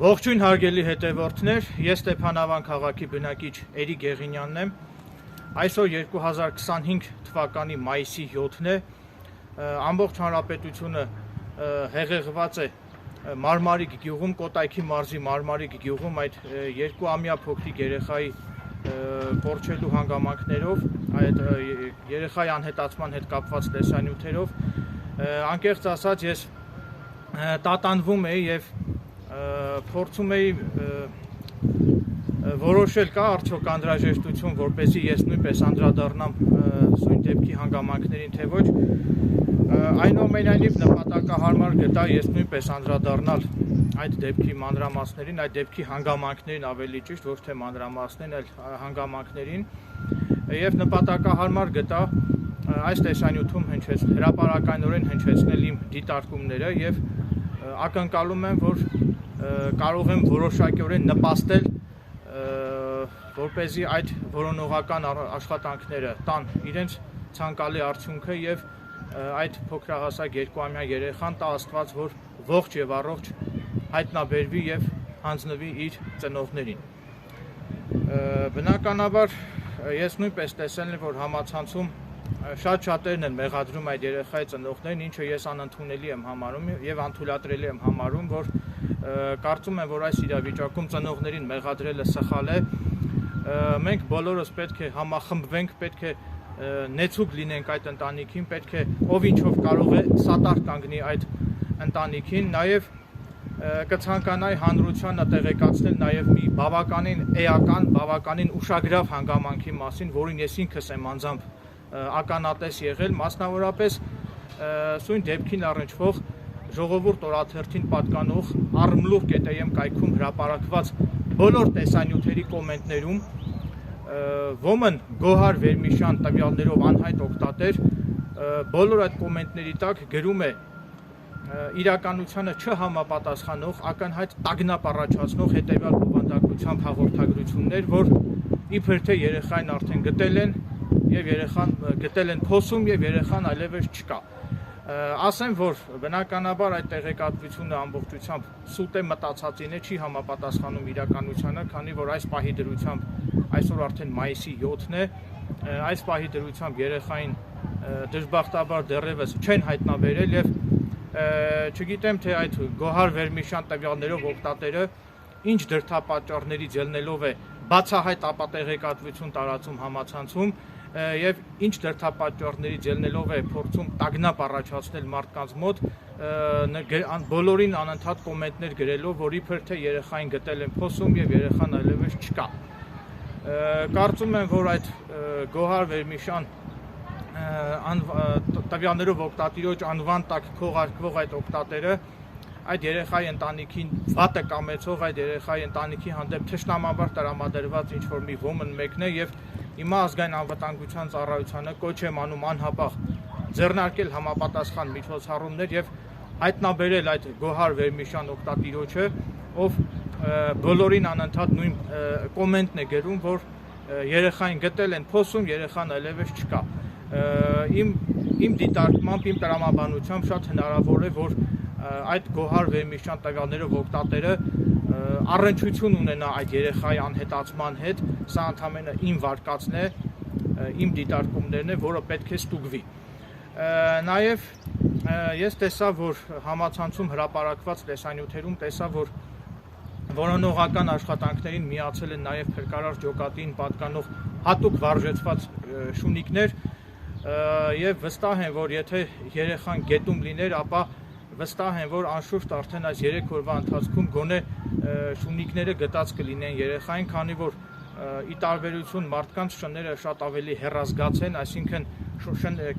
Ողջույն հարգելի հետևորդներ, ես Ստեփանավան քաղաքի բնակիչ Էրիկ Գեղինյանն եմ։ Այսօր 2025 թվականի մայիսի 7-ն է։ Ամբողջ հանրապետությունը հեղեղված է Մարմարիկ գյուղում, Կոտայքի մարզի Մարմարիկ գյուղում այդ 2-ամյա փոքրիկ երեխայի կորչելու հանգամանքներով, այդ երեխայի անհետացման հետ կապված տեսանյութերով, անկեղծ ասած ես տատանվում էի եւ փորձում էի որոշել կա արդյոք անհրաժեշտություն, որպեսզի ես նույնպես անդրադառնամ սույն դեպքի հանգամանքներին, թե ոչ, այնուամենայնիվ նպատակահարմար գտա ես նույնպես անդրադառնալ այդ դեպքի մանրամասներին, այդ դեպքի հանգամանքներին ավելի ճիշտ, ոչ թե մանրամասներին, այլ հանգամանքներին, եւ նպատակահարմար գտա այս տեսանյութում հրապարակայնորեն հնչեցնել իմ դիտարկումները եւ ակնկալում եմ, որ կարող եմ որոշակիորեն նպաստել, որպեսզի այդ որոնողական աշխատանքները տան իրենց ցանկալի արդյունքը եւ այդ փոքրահասակ 2-ամյա երեխան տա Աստված, որ ողջ եւ առողջ հայտնաբերվի եւ հանձնվի իր ծնողներին։ Բնականաբար ես նույնպես տեսել եմ, որ համացանցում շատ-շատերն են մեղադրում այդ երեխայի ծնողներին, ինչը ես անընդունելի եմ համարում եւ անթույլատրելի եմ համարում, որ կարծում եմ, որ այս իրավիճակում ծնողներին մեղադրելը սխալ է։ Մենք բոլորս պետք է համախմբվենք, պետք է նեցուկ լինենք այդ ընտանիքին, պետք է ով ինչով կարող է սատար կանգնի այդ ընտանիքին, նաեւ կցանկանայի հանրությանը տեղեկացնել նաեւ մի բավականին էական, բավականին ուշագրավ հանգամանքի մասին, որին ես ինքս եմ անձամբ ականատես եղել, մասնավորապես սույն դեպքին առնչվող Ժողովուրդ օրաթերթին պատկանող Արմլուր կետեմ կայքում հրապարակված բոլոր տեսանյութերի կոմենտներում ոմն Գոհար Վերմիշյան տվյալներով անհայտ օգտատեր բոլոր այդ կոմենտների տակ գրում է իրականությանը չհամապատասխանող, ակնհայտ տագնապ առաջացնող հետևյալ բովանդակությամբ հաղորդագրություններ, որ իբր թե երեխային արդեն գտել են եւ երեխան գտել են փոսում եւ երեխան այլևս չկա։ Ասեմ, որ բնականաբար այդ տեղեկատվությունը ամբողջությամբ սուտ է, մտածածին է, չի համապատասխանում իրականությանը, քանի որ այս պահի դրությամբ այսօր արդեն մայիսի 7-ն է, այս պահի դրությամբ երեխային դժբախտաբար դեռևս չեն հայտնաբերել եւ չգիտեմ թե այդ Գոհար Վերմիշյան տվյալներով օգտատերը ինչ դրդապատճառներից ելնելով է բացահայտ ապատեղեկատվություն տարածում համացանցում եւ ինչ դրդապատճառներից ելնելով է փորձում տագնապ առաջացնել մարդկանց մոտ, բոլորին անընդհատ կոմենտներ գրելով, որ իբր թե երեխային գտել են փոսում եւ երեխան այլևս չկա։ Կարծում եմ, որ այդ Գոհար Վերմիշյան տվյալներով օգտատիրոջ անվան տակ քողարկվող այդ օգտատերը այդ երեխայի ընտանիքին վատը կամեցող, այդ երեխայի ընտանիքի հանդեպ թշնամաբար տրամադրված ինչ-որ մի ոմն մեկն է եւ հիմա ազգային անվտանգության ծառայությանը կոչ եմ անում անհապաղ ձեռնարկել համապատասխան միջոցառումներ եւ հայտնաբերել այդ Գոհար Վերմիշյան օգտատիրոջը, ով բոլորին անընդհատ նույն կոմենտն է գրում, որ երեխային գտել են փոսում, երեխան այլևս չկա։ Իմ դիտարկմամբ, իմ տրամաբանությամբ շատ հնարավոր է, որ այդ Գոհար Վերմիշյան տվյալներով օգտատերը առնչություն ունենա այդ երեխայի անհետացման հետ, սա ընդամենը իմ վարկածն է, իմ դիտարկումներն է, որը պետք է ստուգվի։ Նաև ես տեսա, որ համացանցում հրապարակված տեսանյութերում տեսա, որ որոնողական աշխատանքներին միացել են նաև փրկարար ջոկատին պատկանող հատուկ վարժեցված շունիկներ եւ վստահ եմ, որ եթե երեխան գետում լիներ, ապա վստահ եմ, որ անշուշտ արդեն այս 3 օրվա ընթացքում գոնե շունիկները գտած կլինեն երեխային, քանի որ ի տարբերություն մարդկանց շները շատ ավելի հեռազգաց են, այսինքն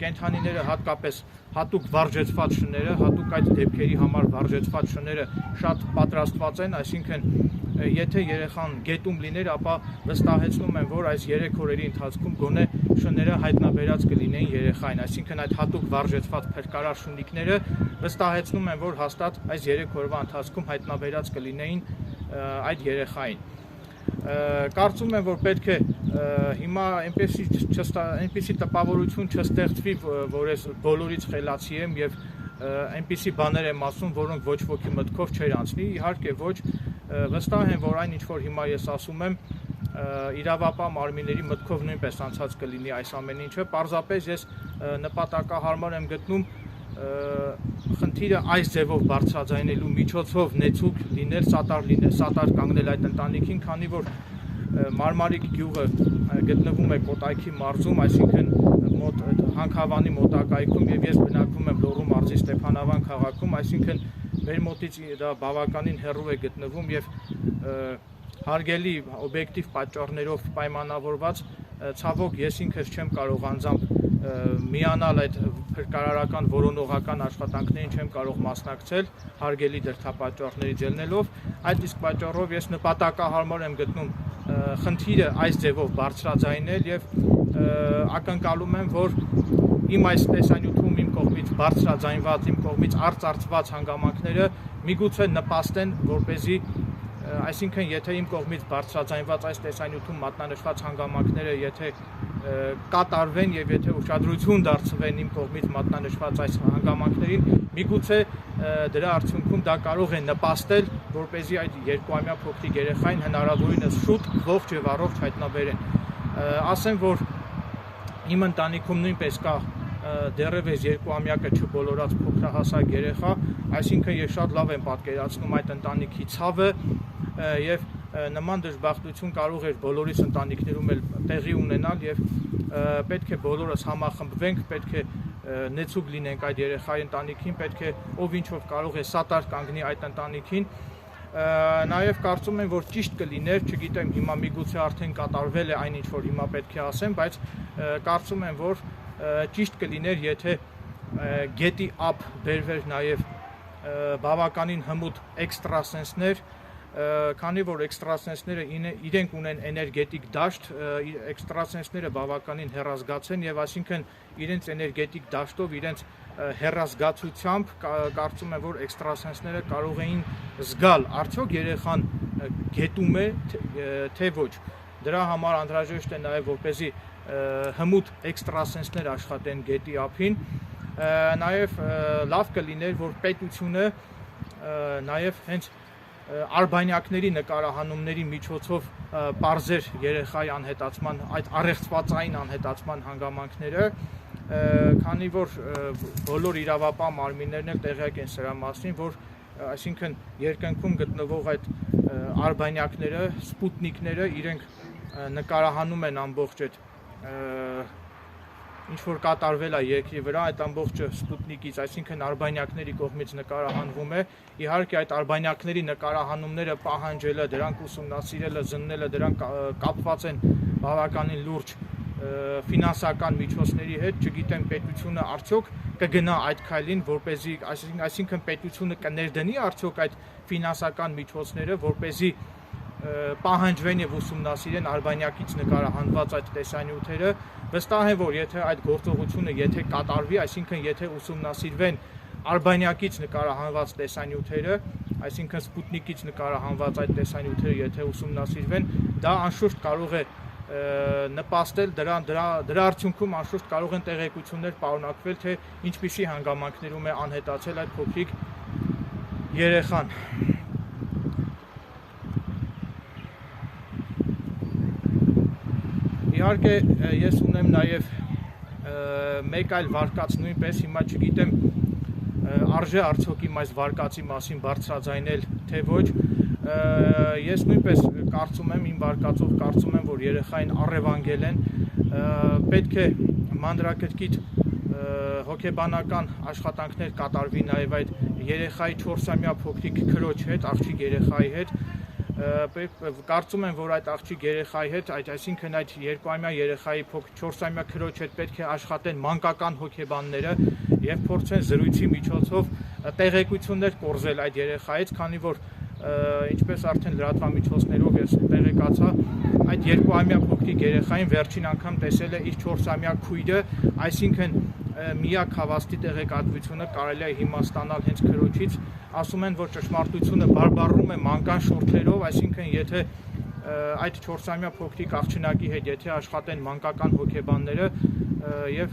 կենդանիները հատկապես հատուկ վարժեցված շները, հատուկ այդ դեպքերի համար վարժեցված շները շատ պատրաստված են, այսինքն եթե երեխան գետում լիներ, ապա վստահեցնում եմ, որ այս 3 օրերի ընթացքում գոնե շները հայտնաբերած կլինեին երեխային, այսինքն այդ հատուկ վարժեցված փրկարար շունիկները վստահեցնում եմ, որ հաստատ այս 3 օրվա ընթացքում հայտնաբերած կլինեին այդ երեխային։ Կարծում եմ, որ պետք է հիմա այնպիսի տպավորություն չստեղծվի, որ ես բոլորից խելացի եմ եւ այնպիսի բաներ եմ ասում, որոնք ոչ ոքի մտքով չեր անցնի, իհարկե ոչ, վստահ եմ, որ այն ինչ որ հիմա ես ասում եմ, իրավապահ մարմինների մտքով նույնպես անցած կլինի այս ամեն ինչը, պարզապես ես նպատակահարմար եմ գտնում խնդիրը այս ձևով բարձրաձայնելու միջոցով նեցուկ լինել, սատար կանգնել այդ ընտանիքին, քանի որ Մարմարիկ գյուղը գտնվում է Կոտայքի մարզում, այսինքն մոտ Հանքավանի մոտակայքում, եւ ես բնակվում եմ Լոռու մարզի Ստեփանավան քաղաքում, այսինքն մեր մոտից դա բավականին հեռու է գտնվում եւ հարգելի օբյեկտիվ պատճառներով պայմանավորված ցավոք ես ինքս չեմ կարող անձամբ միանալ այդ փրկարարական որոնողական աշխատանքներին, չեմ կարող մասնակցել հարգելի դրդապատճառներից ելնելով, այդ իսկ պատճառով ես նպատակահարմար եմ գտնում խնդիրը այս ձևով բարձրաձայնել եւ ակնկալում եմ, որ իմ այս տեսանյութում իմ կողմից բարձրաձայնված, իմ կողմից արծարծված հանգամանքները միգուցե նպաստեն, որպեսզի այսինքն եթե իմ կողմից բարձրաձայնված այս տեսանյութում մատնանշված հանգամանքները եթե կատարվեն եւ եթե ուշադրություն դարձվեն իմ կողմից մատնանշված այս հանգամանքներին, միգուցե դրա արդյունքում դա կարող է նպաստել, որպեսզի այդ երկուամյա փոքրիկ երեխային հնարավորինս շուտ ողջ եւ առողջ հայտնաբերեն։ Ասեմ, որ իմ ընտանիքում նույնպես կա դեռևս 2 ամյակը չբոլորած փոքրահասակ երեխա, այսինքն ես շատ լավ եմ պատկերացնում այդ ընտանիքի ցավը եւ նման դժբախտություն կարող էր բոլորիս ընտանիքներում էլ տեղի ունենալ եւ պետք է բոլորս համախմբվենք, պետք է նեցուկ լինենք այդ երեխայի ընտանիքին, պետք է ով ինչով կարող է սատար կանգնի այդ ընտանիքին։ Նաև կարծում եմ, որ ճիշտ կլիներ, չգիտեմ, հիմա միգուցե արդեն կատարվել է այն ինչ որ հիմա պետք է ասեմ, բայց կարծում եմ, որ ճիշտ կլիներ, եթե գետի ափ բերվեր նաև բավականին հմուտ էքստրասենսներ, քանի որ էքստրասենսները իրենք ունեն էներգետիկ դաշտ, էքստրասենսները բավականին հեռազգաց են եւ այսինքն իրենց էներգետիկ դաշտով, իրենց հեռազգացությամբ կարծում եմ, որ էքստրասենսները կարող էին զգալ արդյոք երեխան գետում է, թե ոչ։ Դրա համար անհրաժեշտ է նաև որպեսզի հմուտ էքստրասենսներ աշխատեն գետի ափին, նաև լավ կլիներ, որ պետությունը նաև հենց արբանյակների նկարահանումների միջոցով պարզեր երեխայի անհետացման, այդ առեղծվածային անհետացման հանգամանքները, քանի որ բոլոր իրավապահ մարմիններն էլ տեղյակ են սրա մասին, որ այսինքն երկնքում գտնվող այդ արբանյակները, սպուտնիկները իրենք նկարահանում են ամբողջ այդ ինչ որ կատարվել է երկրի վրա, այդ ամբողջը սպուտնիկից, այսինքն արբանյակների կողմից նկարահանվում է։ Իհարկե այդ արբանյակների նկարահանումները պահանջելը, դրանք ուսումնասիրելը, զննելը, դրանք կապված են բավականին լուրջ ֆինանսական միջոցների հետ, չգիտեմ պետությունը արդյոք կգնա այդ քայլին, որպեսզի, այսինքն պետությունը կներդնի արդյոք այդ ֆինանսական միջոցները, որպեսզի պահանջվեն եւ ուսումնասիրեն արբանյակից նկարահանված այդ տեսանյութերը, վստահ եմ, որ եթե այդ գործողությունը եթե կատարվի, այսինքն եթե ուսումնասիրվեն արբանյակից նկարահանված տեսանյութերը, այսինքն սպուտնիկից նկարահանված այդ տեսանյութերը եթե ուսումնասիրվեն, դա անշուշտ կարող է նպաստել դրա արդյունքում անշուշտ կարող են տեղեկություններ պարունակվել, թե ինչպիսի հանգամանքներում է անհետացել այդ փոքրիկ երեխան։ Իհարկե ես ունեմ նաև մեկ այլ վարկած նույնպես, հիմա չգիտեմ արժե արդյոք իմ այս վարկածի մասին բարձրաձայնել, թե ոչ, ես նույնպես կարծում եմ, իմ վարկածով կարծում եմ, որ երեխային առևանգել են, պետք է մանրակրկիտ հոգեբանական աշխատանքներ կատարվի նաև այդ երեխայի 4-ամյա փոքրիկ քրոջ հետ, աղջիկ երեխայի հետ, կարծում եմ, որ այդ աղջիկ երեխայի հետ, այսինքն այդ 2-ամյա երեխայի 4-ամյա քրոջ հետ պետք է աշխատեն մանկական հոգեբանները եւ փորձեն զրույցի միջոցով տեղեկություններ կորզել այդ երեխայից, քանի որ ինչպես արդեն լրատվամիջոցներով ես տեղեկացա, այդ 2-ամյա փոքրիկ երեխային վերջին անգամ տեսել է իր 4-ամյա քույրը, այսինքն միակ հավաստի տեղեկատվությունը կարելի է հիմա ստանալ հենց քրոջից, ասում են, որ ճշմարտությունը բարբառում է մանկան շուրթերով, այսինքն եթե այդ 4-ամյա փոքրիկ աղջնակի հետ եթե աշխատեն մանկական հոգեբանները եւ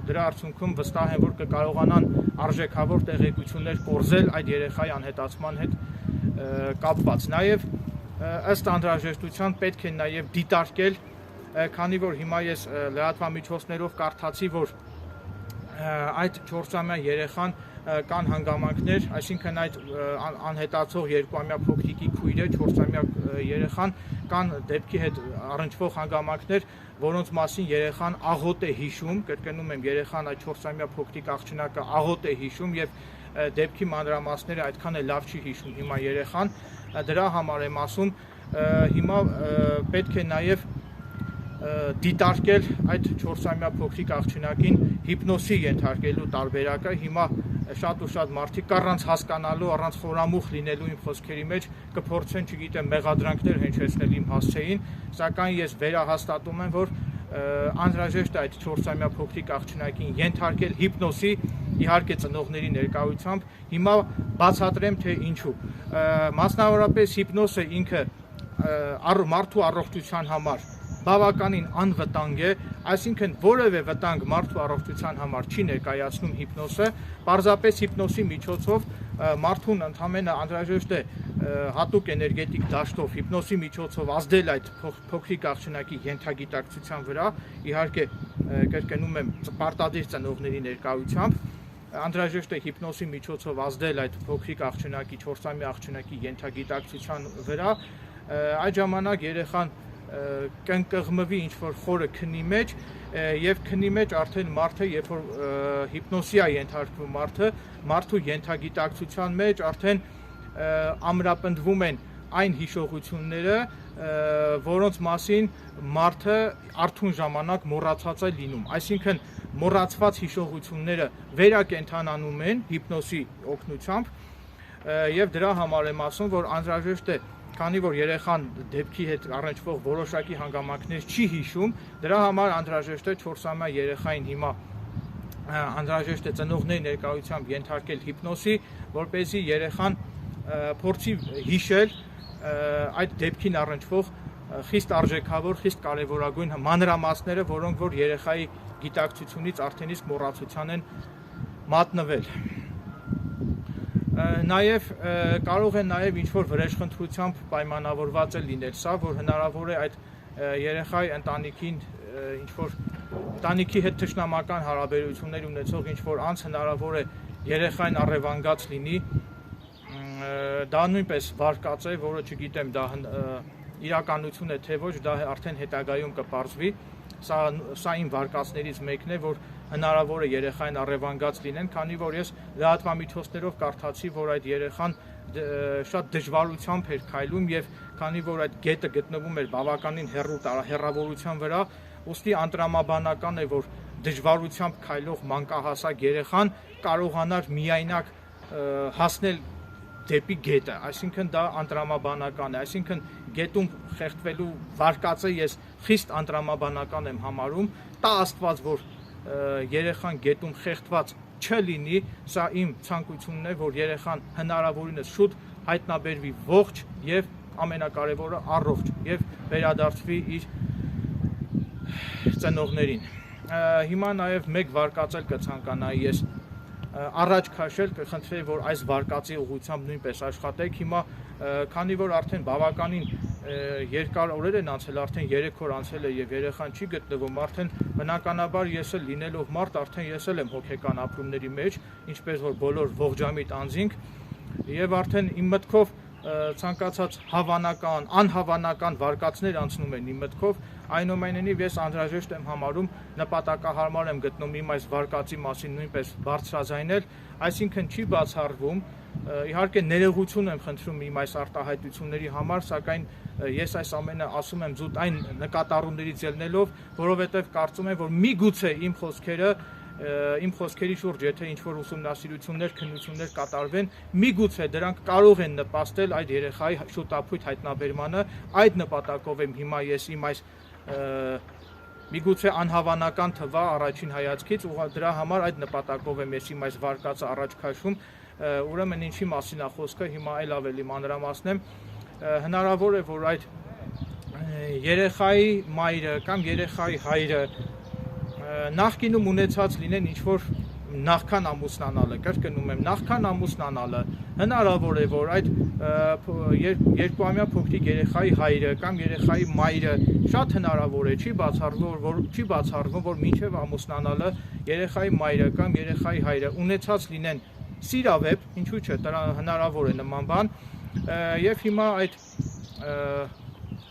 դրա արդյունքում վստահ եմ, որ կկարողանան արժեքավոր տեղեկություններ կորզել այդ երեխայի անհետացման հետ կապված։ Նաև ըստ անհրաժեշտության պետք է նաև դիտարկել, քանի որ հիմա ես լրատվամիջոցներով կարդացի, որ այդ 4-ամյա երեխան կան հանգամանքներ, այսինքն այդ անհետացող 2-ամյա փոքրիկի քույրը 4-ամյա երեխան կան դեպքի հետ առնչվող հանգամանքներ, որոնց մասին երեխան աղոտ է հիշում, կրկնում եմ, երեխան այդ 4-ամյա փոքրիկ աղջնակը աղոտ է հիշում եւ դեպքի մանրամասները այդքան էլ լավ չի հիշում հիմա երեխան, դրա համար եմ ասում, հիմա պետք է նաեւ դիտարկել այդ 4-ամյա փոքրիկ աղջնակին հիպնոսի ենթարկելու տարբերակը, հիմա շատ ու շատ մարդիկ առանց հասկանալու, առանց խորամուխ լինելու իմ խոսքերի մեջ կփորձեն, չգիտեմ, մեղադրանքներ հնչեցնել իմ հասցեին, սակայն ես վերահաստատում եմ, որ անհրաժեշտ է այդ 4-ամյա փոքրիկ աղջնակին ենթարկել հիպնոսի, իհարկե ծնողների ներկայությամբ, հիմա բացատրեմ, թե ինչու։ Մասնավորապես հիպնոսը ինքը մարդու առողջության համար բավականին անվտանգ է, այսինքն որևէ վտանգ մարդու առողջության համար չի ներկայացնում հիպնոսը, պարզապես հիպնոսի միջոցով մարդուն ընդհանրապես անհրաժեշտ է հատուկ էներգետիկ դաշտով հիպնոսի միջոցով ազդել այդ փոքրիկ աղջնակի ենթագիտակցության վրա, իհարկե կրկնում եմ պարտադիր ծնողների ներկայությամբ, անհրաժեշտ է հիպնոսի միջոցով ազդել այդ փոքրիկ աղջնակի 4-ամյա աղջնակի ենթագիտակցության վրա, այդ ժամանակ երեխան կընկղմվի ինչ-որ խորը քնի մեջ և քնի մեջ արդեն մարդը, երբ որ հիպնոսի է ենթարկվում մարդու ենթագիտակցության մեջ արդեն ամրապնդվում են այն հիշողությունները, որոնց մասին մարդը արթուն ժամանակ մոռացած է լինում, այսինքն մոռացված հիշողությունները վերակենդանանում են հիպնոսի օգնությամբ և դրա համար եմ ասում, որ անհրաժեշտ է, քանի որ երեխան դեպքի հետ առնչվող որոշակի հանգամանքներ չի հիշում, դրա համար անհրաժեշտ է 4-ամյա երեխային հիմա անհրաժեշտ է ծնողների ներկայությամբ ենթարկել հիպնոսի, որպեսզի երեխան փորձի հիշել այդ դեպքին առնչվող խիստ արժեքավոր, խիստ կարևորագույն մանրամասները, որոնք որ երեխայի գիտակցությունից արդեն իսկ մոռացության են մատնվել։ Նաև կարող է նաև ինչ-որ վրեժխնդրությամբ պայմանավորված է լինել սա, որ հնարավոր է այդ երեխայի ընտանիքին ինչ-որ ընտանիքի հետ թշնամական հարաբերություններ ունեցող ինչ-որ անձ հնարավոր է երեխային առևանգած լինի, դա նույնպես վարկած է, որը չգիտեմ, դա իրականություն է թե ոչ, դա արդեն հետագայում կպարզվի, սա իմ վարկածներից մեկն է, որ հնարավոր է երեխային առևանգած լինեն, քանի որ ես լրատվամիջոցներով կարդացի, որ այդ երեխան շատ դժվարությամբ էր քայլում եւ քանի որ այդ գետը գտնվում էր բավականին հեռու հեռավորության վրա, ուստի անտրամաբանական է, որ դժվարությամբ քայլող մանկահասակ երեխան կարողանար միայնակ հասնել դեպի գետը, այսինքն դա անտրամաբանական է, այսինքն գետում խեղդվելու վարկածը ես խիստ անտրամաբանական եմ համարում, տա Աստված, որ երեխան գետում խեղդված չլինի, սա իմ ցանկությունն է, որ երեխան հնարավորինս շուտ հայտնաբերվի ողջ եւ ամենակարևորը առողջ եւ վերադարձվի իր ծնողներին։ Հիմա նաեւ մեկ վարկածել կցանկանայի ես առաջ քաշել, կխնդրեի, որ այս վարկածի ուղղությամբ նույնպես աշխատեք, հիմա քանի որ արդեն բավականին երկար օրեր են անցել, արդեն 3 օր անցել է եւ երեխան չի գտնվում, արդեն բնականաբար ես էլ լինելով մարդ, արդեն ես էլ եմ հոգեկան ապրումների մեջ, ինչպես որ բոլոր ողջամիտ անձինք, եւ արդեն իմ մտքով ցանկացած հավանական, անհավանական վարկածներ անցնում են իմ մտքով, այնուամենայնիվ ես անհրաժեշտ եմ համարում, նպատակահարմար եմ գտնում իմ այս վարկածի մասին նույնպես բարձրաձայնել, այսինքն չի բացառվում, իհարկե ներողություն եմ խնդրում իմ այս արտահայտությունների համար, սակայն ես այս ամենը ասում եմ զուտ այն նկատառումներից ելնելով, որովհետև կարծում եմ, որ միգուցե իմ խոսքերի շուրջ, եթե ինչ-որ ուսումնասիրություններ, քննություններ կատարվեն, միգուցե դրանք կարող են նպաստել այդ երեխայի շուտապույտ հայտնաբերմանը, այդ նպատակով եմ հիմա ես իմ այս միգուցե անհավանական թվա առաջին հայացքից, դրա համար այդ նպատակով եմ ես իմ այս վարկածը առաջ քաշում, ուրեմն ինչի մասին է խոսքը, հիմա այլ ավելի մանրամասնեմ, հնարավոր է, որ այդ երեխայի մայրը կամ երեխայի հայրը նախկինում ունեցած լինեն ինչ-որ նախքան ամուսնանալը, կրկնում եմ, նախքան ամուսնանալը, հնարավոր է, որ այդ երկուամյա փոքրիկ երեխայի հայրը կամ երեխայի մայրը շատ հնարավոր է չի բացառվում, որ մինչև ամուսնանալը երեխայի մայրը կամ երեխայի հայրը ունեցած լինեն սիրավեպ, ինչու՞ չէ, դրա հնարավոր է նման բան, եւ հիմա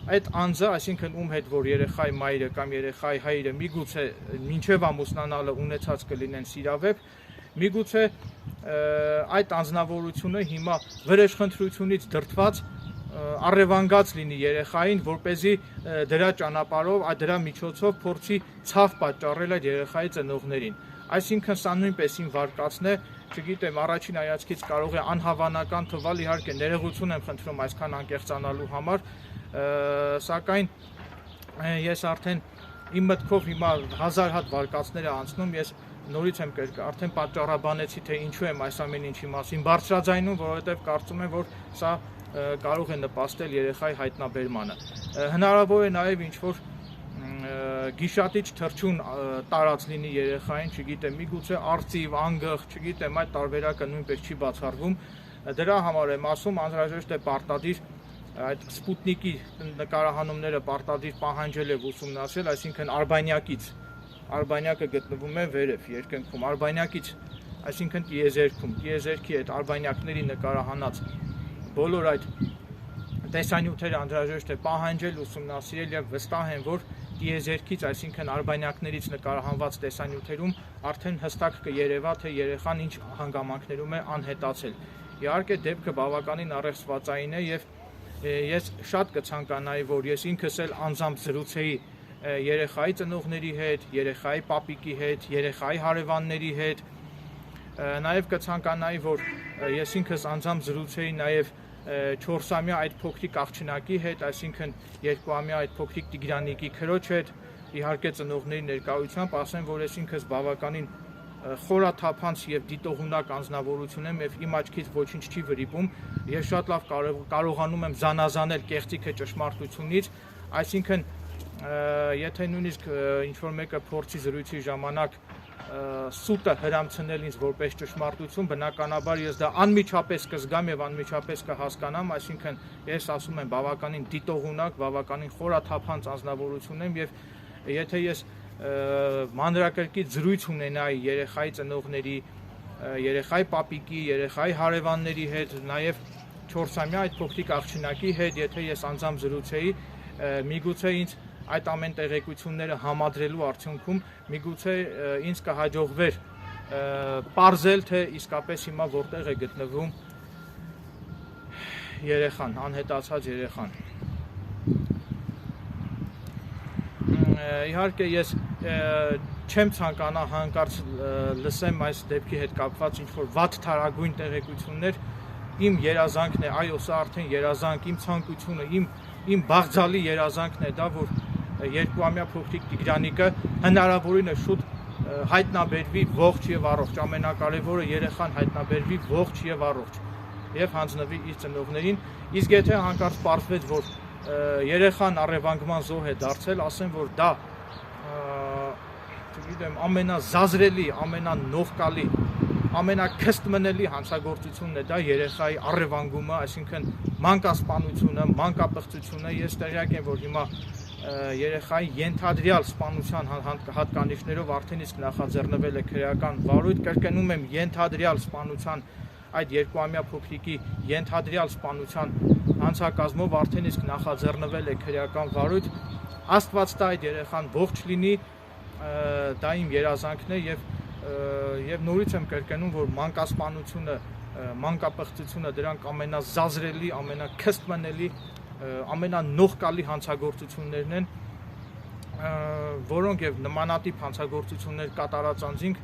այդ անձը, այսինքն ում հետ որ երեխայի մայրը կամ երեխայի հայրը միգուցե մինչև ամուսնանալը ունեցած կլինեն սիրավեպ, միգուցե այդ անձնավորությունը հիմա վրեժխնդրությունից դրդված առևանգած լինի երեխային, որպեսզի դրա ճանապարհով, դրա միջոցով փորձի ցավ պատճառել այդ երեխայի ծնողներին։ Այսինքն սա նույնպես իմ վարկածն է, չգիտեմ, առաջին հայացքից կարող է անհավանական թվալ, իհարկե ներողություն եմ խնդրում այսքան անկեղծանալու համար, սակայն ես արդեն իմ մտքով հիմա 1000 հատ վարկածներ անցնում, ես նորից եմ արդեն պատճառաբանեցի, թե ինչու եմ այս ամեն ինչի մասին բարձրաձայնում, որովհետև կարծում եմ, որ սա կարող է նպաստել երեխայի հայտնաբերմանը։ Հնարավոր է նաև ինչ-որ գիշատիչ թռչուն տարած լինի երեխային, չգիտեմ, միգուցե արծիվ, անգղ, չգիտեմ, այդ տարբերակը նույնպես չի բացառվում։ Դրա համար եմ ասում, անհրաժեշտ է պարտադիր այդ Սպուտնիկի նկարահանումները պարտադիր պահանջել եւ ուսումնասիրել, այսինքն Արբանյակը գտնվում է վերև երկնքում, Արբանյակից, այսինքն տիեզերքի այդ արբանյակների նկարահանած բոլոր այդ տեսանյութերը անհրաժեշտ է պահանջել, ուսումնասիրել եւ վստահ եմ, որ տիեզերքից, այսինքն արբանյակներից նկարահանված տեսանյութերում արդեն հստակ կերևա, թե երեխան ինչ հանգամանքներում է անհետացել։ Իհարկե դեպքը բավականին առեղծվածային է եւ ես շատ կցանկանայի, որ ես ինքս էլ անձամբ զրուցեի երեխայի ծնողների հետ, երեխայի պապիկի հետ, երեխայի հարևանների հետ, նաև կցանկանայի, որ ես ինքս անձամբ զրուցեի նաև 4-ամյա այդ փոքրիկ աղջնակի հետ, այսինքն 2-ամյա այդ փոքրիկ Տիգրանիկի քրոջ հետ, իհարկե ծնողների ներկայությամբ, ասեմ, որ ես ինքս բավականին խորաթափանց եւ դիտողունակ անձնավորություն եմ եւ իմ աչքից ոչինչ չի վրիպում, ես շատ լավ կարողանում եմ զանազանել կեղծիքը ճշմարտությունից, այսինքն եթե նույնիսկ ինչ-որ մեկը փորձի զրույցի ժամանակ սուտը հրամցնել ինձ որպես ճշմարտություն, բնականաբար ես դա անմիջապես կզգամ եւ անմիջապես կհասկանամ, այսինքն ես ասում եմ բավականին դիտողունակ, բավականին խորաթափանց անձնավորություն եմ եւ եթե ես մանրակրկիտ զրույց ունենայի երեխայի ծնողների, երեխայի պապիկի, երեխայի հարևանների հետ, նաեւ 4-ամյա այդ փոքրիկ աղջնակի հետ, եթե ես անձամբ զրուցեի, միգուցե ինձ այդ ամեն տեղեկությունները համադրելու արդյունքում միգուցե ինձ կհաջողվեր պարզել, թե իսկապես հիմա որտեղ է գտնվում երեխան, անհետացած երեխան։ Իհարկե ես չեմ ցանկանա հանկարծ լսեմ այս դեպքի հետ կապված ինչ-որ վատ թարագույն տեղեկություններ, իմ երազանքն է, այո, սա արդեն երազանք, իմ ցանկությունը, իմ բաղձալի երազանքն է դա, որ 2-ամյա փոքրիկ Տիգրանիկը հնարավորինս շուտ հայտնաբերվի ողջ եւ առողջ, ամենակարևորը երեխան հայտնաբերվի ողջ եւ առողջ եւ հանձնվի իր ծնողներին, իսկ եթե հանկարծ պարզվեց, որ երեխան առևանգման զոհ է դարձել, ասեմ, որ դա չգիտեմ, ամենազազրելի, ամենանողկալի, ամենաքստմնելի հանցագործությունն է դա երեխայի առևանգումը, այսինքն մանկասպանությունը, մանկապղծությունը, ես տեղյակ եմ, որ հիմա երեխայի ենթադրյալ սպանության հատկանիշներով արդեն իսկ նախաձեռնվել է քրեական վարույթ, կրկնում եմ, ենթադրյալ սպանության այդ 2-ամյա փոքրիկի ենթադրյալ սպանության հանցակազմով արդեն իսկ նախաձեռնվել է քրեական վարույթ, Աստված տա այդ երեխան ողջ լինի, դա իմ երազանքն է եւ նորից եմ կրկնում, որ մանկասպանությունը, մանկապղծությունը դրանք ամենազազրելի, ամենաքստմնելի, ամենանողկալի հանցագործություններն են, որոնք եւ նմանատիպ հանցագործություններ կատարած անձինք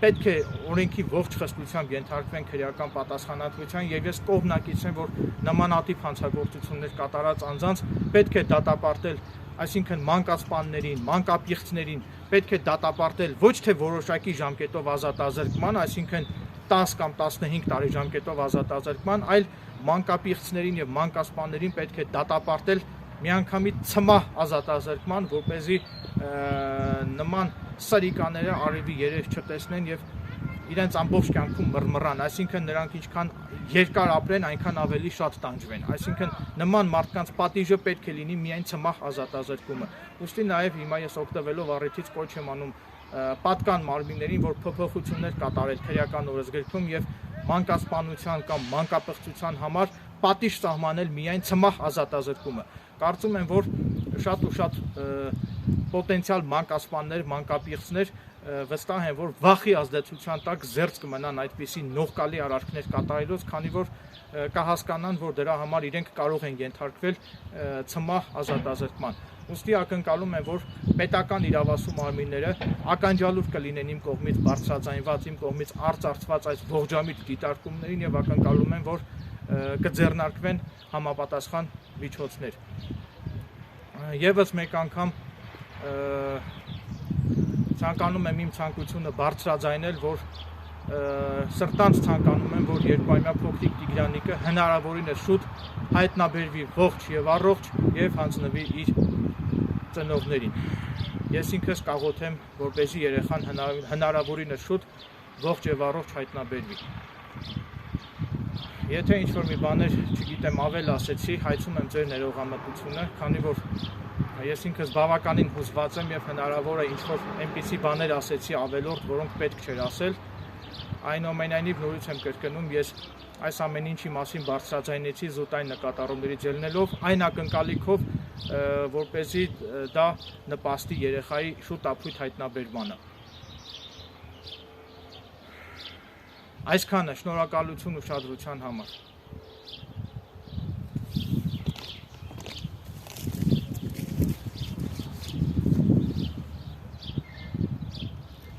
պետք է օրենքի ողջ խստությամբ ենթարկվեն քրեական պատասխանատվության եւ ես կողմնակից եմ, որ նմանատիպ հանցագործություններ կատարած անձանց պետք է դատապարտել, այսինքն մանկասպաններին, մանկապիղծներին պետք է դատապարտել ոչ թե որոշակի ժամկետով ազատազրկման, այսինքն 10 կամ 15 տարի ժամկետով ազատազրկման, այլ մանկապիղծներին եւ մանկասպաններին պետք է դատապարտել միանգամից ցմահ ազատազրկման, որպեսզի նման սրիկաները արևի երես չտեսնեն եւ իրենց ամբողջ կյանքում մռմռան, այսինքն նրանք ինչքան երկար ապրեն, այնքան ավելի շատ տանջվեն, այսինքն նման մարդկանց պատիժը պետք է լինի միայն ցմահ ազատազրկումը։ Ուստի նաև հիմա ես օգտվելով առիթից կոչ եմ անում պատկան մարմիններին, որ փոփոխություններ կատարել քրեական օրենսգրքում եւ մանկասպանության կամ մանկապղծության համար պատիժ սահմանել միայն ցմահ ազատազրկումը։ Կարծում եմ, որ շատ ու շատ պոտենցիալ մանկասպաններ, մանկապիղծներ վստահ են, որ վախի ազդեցության տակ զերծ կմնան այդպիսի նողկալի արարքներ կատարելուց, քանի որ կհասկանան, որ դրա համար իրենք կարող են ենթարկվել ցմահ ազատազրկման։ Ուստի ակնկալում եմ, որ պետական իրավասու մարմինները ականջալուր կլինեն իմ կողմից բարձրաձայնված, իմ կողմից արծարծված այս ողջամիտ դիտարկումներին եւ ակնկալում եմ, որ կձեռնարկվեն համապատասխան միջոցներ։ Եվս մեկ անգամ ցանկանում եմ իմ ցանկությունը բարձրաձայնել, որ սրտանց ցանկանում եմ, որ երկբայմյա փոքրիկ Տիգրանիկը հնարավորինս շուտ հայտնաբերվի ողջ եւ առողջ եւ հանձնվի իր ծնողներին։ Ես ինքս կաղոթեմ, որպեսզի երեխան հնարավորինս շուտ ողջ եւ առողջ հայտնաբերվի։ Եթե ինչ-որ մի բաներ, չգիտեմ, ավել ասեցի, հայցում եմ ձեր ներողամտությունը, քանի որ ես ինքս բավականին հուզված եմ եւ հնարավոր է ինչ-որ այնպիսի բաներ ասեցի ավելորդ, որոնք պետք չէր ասել։ Այնուամենայնիվ նորից եմ կրկնում, ես այս ամեն ինչի մասին բարձրաձայնեցի զուտային նկատառումներից ելնելով այն ակնկալիքով, որպեսզի դա նպաստի երեխայի շուտ ապույտ հայտնաբերմանը։ Այսքանը, շնորհակալություն ուշադրության համար։